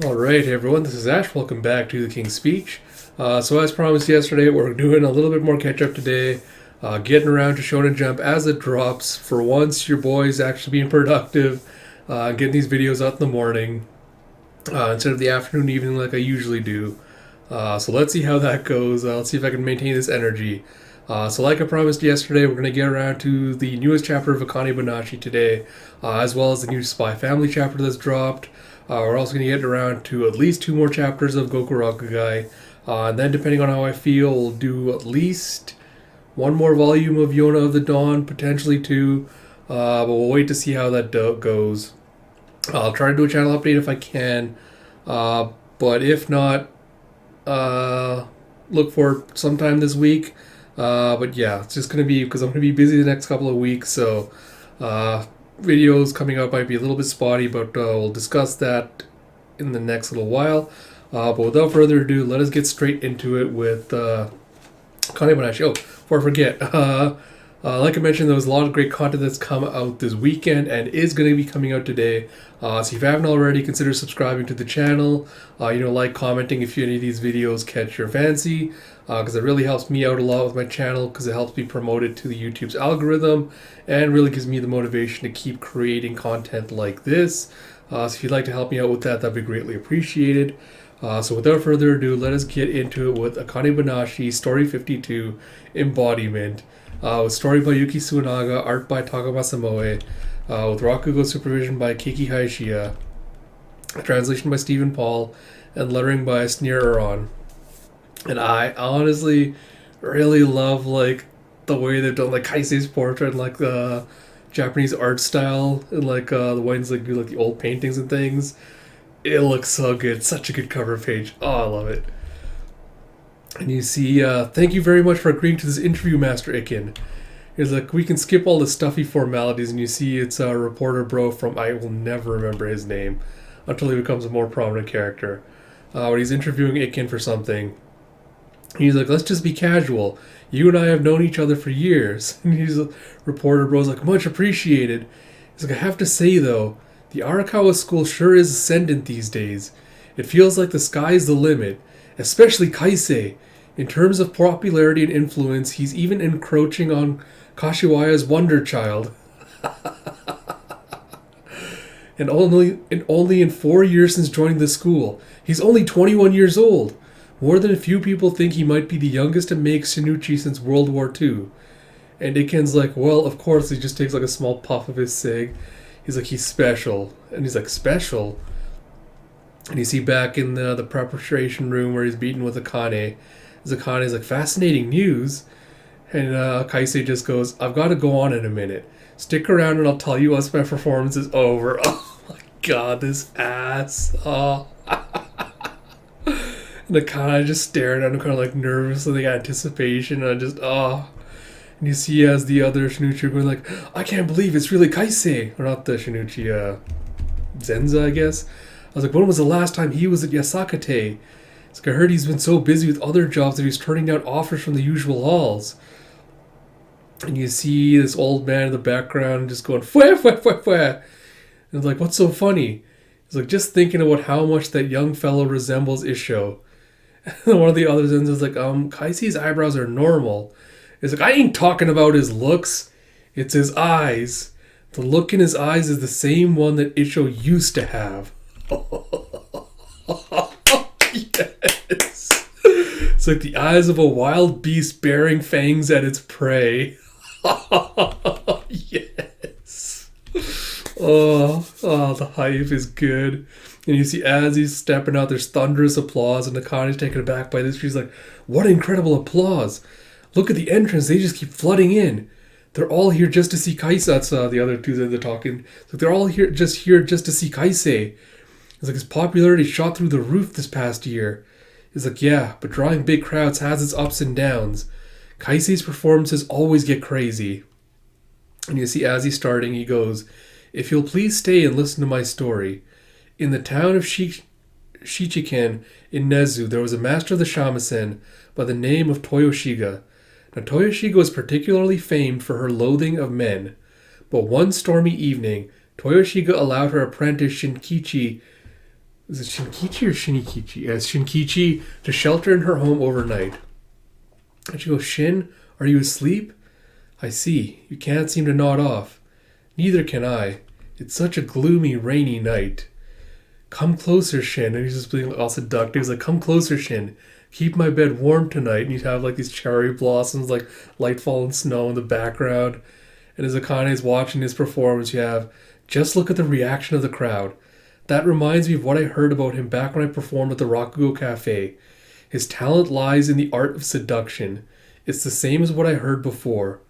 Alright, hey everyone, this is Ash. Welcome back to the King's Speech. So, as promised yesterday, we're doing a little bit more catch up today, getting around to Shonen Jump as it drops. For once, your boy's actually being productive, getting these videos out in the morning instead of the afternoon, evening like I usually do. So, let's see how that goes. Let's see if I can maintain this energy. So, like I promised yesterday, we're going to get around to the newest chapter of Akane-Banashi today, as well as the new Spy Family chapter that's dropped. We're also going to get around to at least two more chapters of Goku Rakugai. And then, depending on how I feel, we'll do at least one more volume of Yona of the Dawn, potentially two. But we'll wait to see how that goes. I'll try to do a channel update if I can. But if not, look for it sometime this week. But yeah, it's just going to be because I'm going to be busy the next couple of weeks. So videos coming up might be a little bit spotty, but we'll discuss that in the next little while. But without further ado, let us get straight into it with Akane-Banashi. Oh, before I forget, like I mentioned, there was a lot of great content that's come out this weekend and is going to be coming out today. So if you haven't already, consider subscribing to the channel. Like commenting if any of these videos catch your fancy, because it really helps me out a lot with my channel, because it helps me promote it to the YouTube's algorithm and really gives me the motivation to keep creating content like this. So if you'd like to help me out with that, that'd be greatly appreciated. So without further ado, let us get into it with Akane-Banashi, Story 52, Embodiment. With story by Yuki Tsunaga, art by Takamasa Moe, with Rakugo supervision by Keiki Haishiya, translation by Stephen Paul, and lettering by Sneer Uron. And I honestly really love the way they've done Kaisei's portrait and the Japanese art style and the ones do the old paintings and things. It looks so good. Such a good cover page. Oh, I love it. And you see, thank you very much for agreeing to this interview, Master Ikin. He's like, we can skip all the stuffy formalities, and you see it's a reporter bro from, I will never remember his name until he becomes a more prominent character. When he's interviewing Ikin for something, he's like, let's just be casual. You and I have known each other for years. And he's a reporter bro's like, much appreciated. He's like, I have to say though, the Arakawa school sure is ascendant these days. It feels like the sky's the limit, especially Kaisei. In terms of popularity and influence, he's even encroaching on Kashiwaya's Wonder Child. And only in 4 years since joining the school. He's only 21 years old. More than a few people think he might be the youngest to make Shinichi since World War II. And Iken's like, well, of course, he just takes a small puff of his cig. He's like, he's special. And he's like, special? And you see back in the preparation room where he's beaten with Akane. Akane's like, fascinating news. And Kaisei just goes, I've got to go on in a minute. Stick around and I'll tell you once my performance is over. Oh my god, this ass. Oh. And Akane just staring at him kind of nervous, anticipation. And I just, oh. And you see as the other Shinichi are going I can't believe it's really Kaisei. Or not the Shinichi, Zenza, I guess. I was like, when was the last time he was at Yasakate? It's like, I heard he's been so busy with other jobs that he's turning down offers from the usual halls. And you see this old man in the background just going, fwah, fwah, fwah, fwah. And it's like, what's so funny? He's like, just thinking about how much that young fellow resembles Isho. And one of the others is like, Kaisei's eyebrows are normal. It's like, I ain't talking about his looks. It's his eyes. The look in his eyes is the same one that Isho used to have. Yes. It's like the eyes of a wild beast bearing fangs at its prey. Yes. Oh, the hype is good. And you see as he's stepping out, there's thunderous applause, and Akane's taken aback by this. She's like, what incredible applause. Look at the entrance. They just keep flooding in. They're all here just to see Kaisei. That's the other two that they're talking. So they're all here just to see Kaisei. It's like his popularity shot through the roof this past year. He's like, yeah, but drawing big crowds has its ups and downs. Kaisei's performances always get crazy. And you see as he's starting, he goes, if you'll please stay and listen to my story. In the town of Shichiken in Nezu, there was a master of the shamisen by the name of Toyoshiga. Now, Toyoshiga was particularly famed for her loathing of men. But one stormy evening, Toyoshiga allowed her apprentice Shinkichi Is it Shinkichi or Shinikichi? Yes, Shinkichi to shelter in her home overnight. And she goes, Shin, are you asleep? I see. You can't seem to nod off. Neither can I. It's such a gloomy, rainy night. Come closer, Shin. And he's just being all seductive. He's like, come closer, Shin. Keep my bed warm tonight. And you'd have like these cherry blossoms, like light falling snow in the background. And as Akane is watching his performance, you have, just look at the reaction of the crowd. That reminds me of what I heard about him back when I performed at the Rakugo Cafe. His talent lies in the art of seduction. It's the same as what I heard before.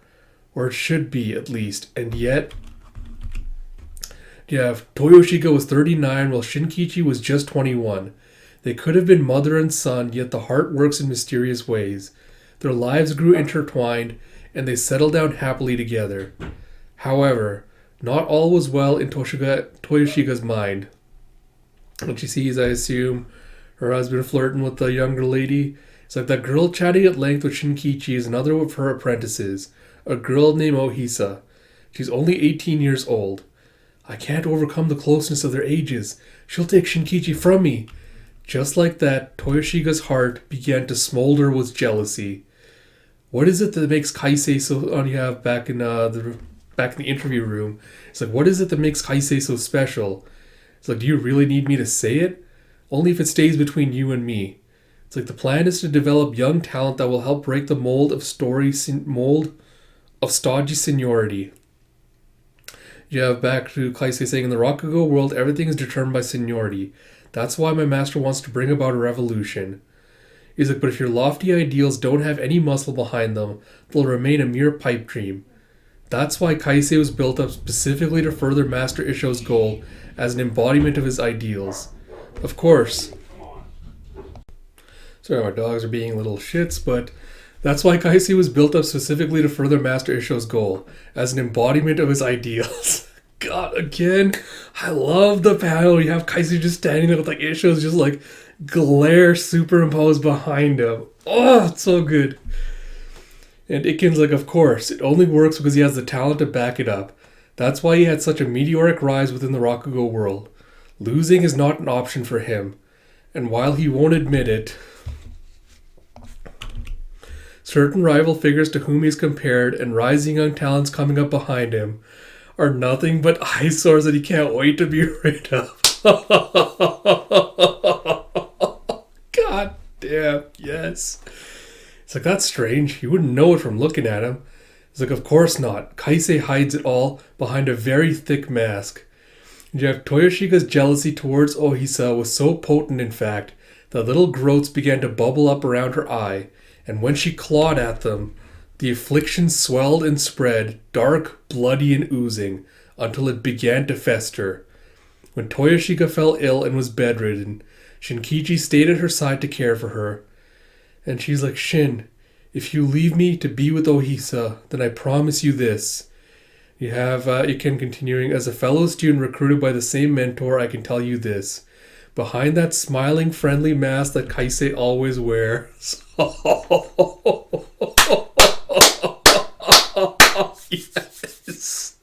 Or it should be, at least. And yet, yeah, Toyoshika was 39 while Shinkichi was just 21. They could have been mother and son, yet the heart works in mysterious ways. Their lives grew intertwined, and they settled down happily together. However, not all was well in Toyoshika's mind. When she sees, I assume, her husband flirting with the younger lady, it's like that girl chatting at length with Shinkichi is another of her apprentices, a girl named Ohisa. She's only 18 years old. I can't overcome the closeness of their ages. She'll take Shinkichi from me. Just like that, Toyoshika's heart began to smolder with jealousy. What is it that makes Kaisei so... Oh, you have back in the interview room. It's like, what is it that makes Kaisei so special? It's like, do you really need me to say it? Only if it stays between you and me. It's like the plan is to develop young talent that will help break the mold of stodgy seniority. You have back to Kaisei saying, in the Rakugo world, everything is determined by seniority. That's why my master wants to bring about a revolution. He's like, but if your lofty ideals don't have any muscle behind them, they'll remain a mere pipe dream. That's why Kaisei was built up specifically to further Master Isho's goal as an embodiment of his ideals. Of course. Sorry, my dogs are being little shits, but that's why Kaisei was built up specifically to further Master Isho's goal as an embodiment of his ideals. God, again, I love the panel. You have Kaisei just standing there with like Isho's just like glare superimposed behind him. Oh, it's so good. And Iken's like, of course, it only works because he has the talent to back it up. That's why he had such a meteoric rise within the Rakugo world. Losing is not an option for him. And while he won't admit it, certain rival figures to whom he's compared and rising young talents coming up behind him are nothing but eyesores that he can't wait to be rid of. God damn, yes. It's like, that's strange. You wouldn't know it from looking at him. It's like, of course not. Kaisei hides it all behind a very thick mask. And you have Toyoshika's jealousy towards Ohisa was so potent, in fact, that little growths began to bubble up around her eye, and when she clawed at them, the affliction swelled and spread, dark, bloody, and oozing, until it began to fester. When Toyoshika fell ill and was bedridden, Shinkichi stayed at her side to care for her. And she's like, Shin, if you leave me to be with Ohisa, then I promise you this. You have Iken continuing, as a fellow student recruited by the same mentor, I can tell you this. Behind that smiling, friendly mask that Kaisei always wears. Yes.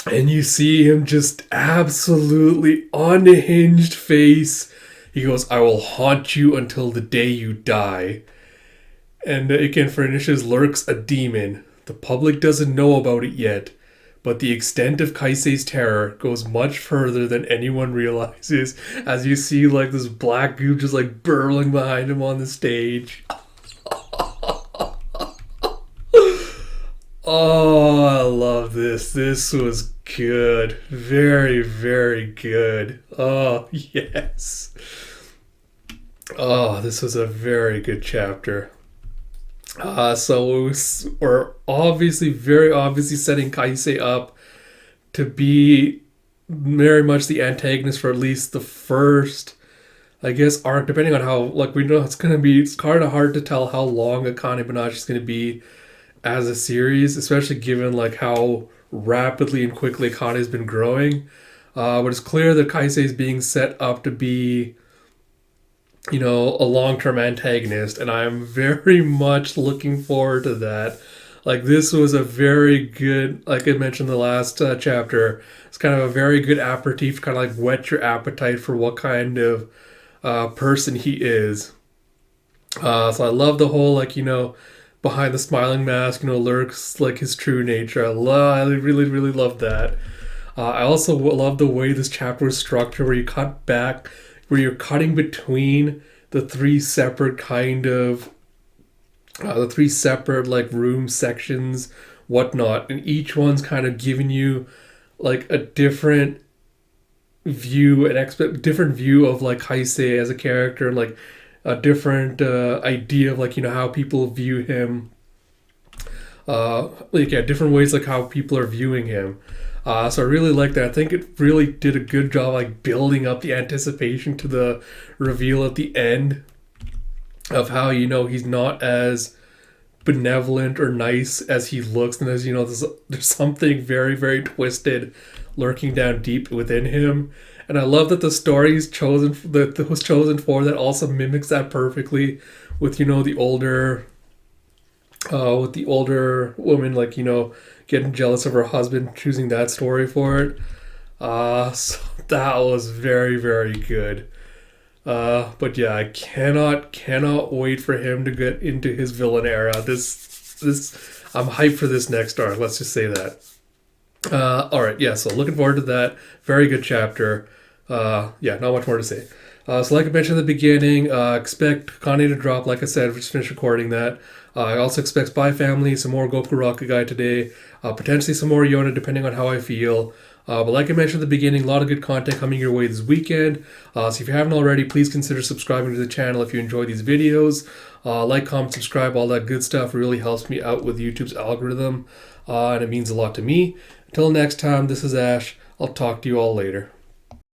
And you see him just absolutely unhinged face. He goes, I will haunt you until the day you die. And Iken furnishes lurks a demon. The public doesn't know about it yet, but the extent of Kaisei's terror goes much further than anyone realizes, as you see like this black goop just like burrowing behind him on the stage. Oh, I love this. This was good. Very, very good. Oh, yes. Oh, this was a very good chapter. So we're very obviously setting Kaisei up to be very much the antagonist for at least the first, I guess, arc, depending on how, like, we know it's kind of hard to tell how long Akane-Banashi is going to be as a series, especially given like how rapidly and quickly Akane has been growing. But it's clear that Kaisei is being set up to be, you know, a long-term antagonist, and I'm very much looking forward to that. Like this was a very good, like I mentioned in the last chapter, it's kind of a very good aperitif, kind of like whet your appetite for what kind of person he is. So I love the whole like behind the smiling mask lurks like his true nature. I really really love that. I also love the way this chapter is structured, where you cut back, where you're cutting between the three separate the three separate like room sections, whatnot, and each one's kind of giving you like a different view, different view of like Heisei as a character, and like a different idea of like how people view him. Like yeah, different ways like how people are viewing him. So I really like that. I think it really did a good job like building up the anticipation to the reveal at the end of how he's not as benevolent or nice as he looks, and there's something very very twisted lurking down deep within him. And I love that the story's chosen that was chosen for that also mimics that perfectly with the older woman, like getting jealous of her husband, choosing that story for it. So that was very very good. But yeah, I cannot wait for him to get into his villain era. This I'm hyped for this next arc. Let's just say that. All right, yeah. So looking forward to that. Very good chapter. Yeah, not much more to say. So like I mentioned at the beginning, expect Akane to drop. Like I said, we just finished recording that. I also expect Spy Family, some more Goku Rocket Guy today, potentially some more Yona, depending on how I feel. But like I mentioned at the beginning, a lot of good content coming your way this weekend. So if you haven't already, please consider subscribing to the channel if you enjoy these videos. Like, comment, subscribe, all that good stuff really helps me out with YouTube's algorithm, and it means a lot to me. Until next time, this is Ash. I'll talk to you all later.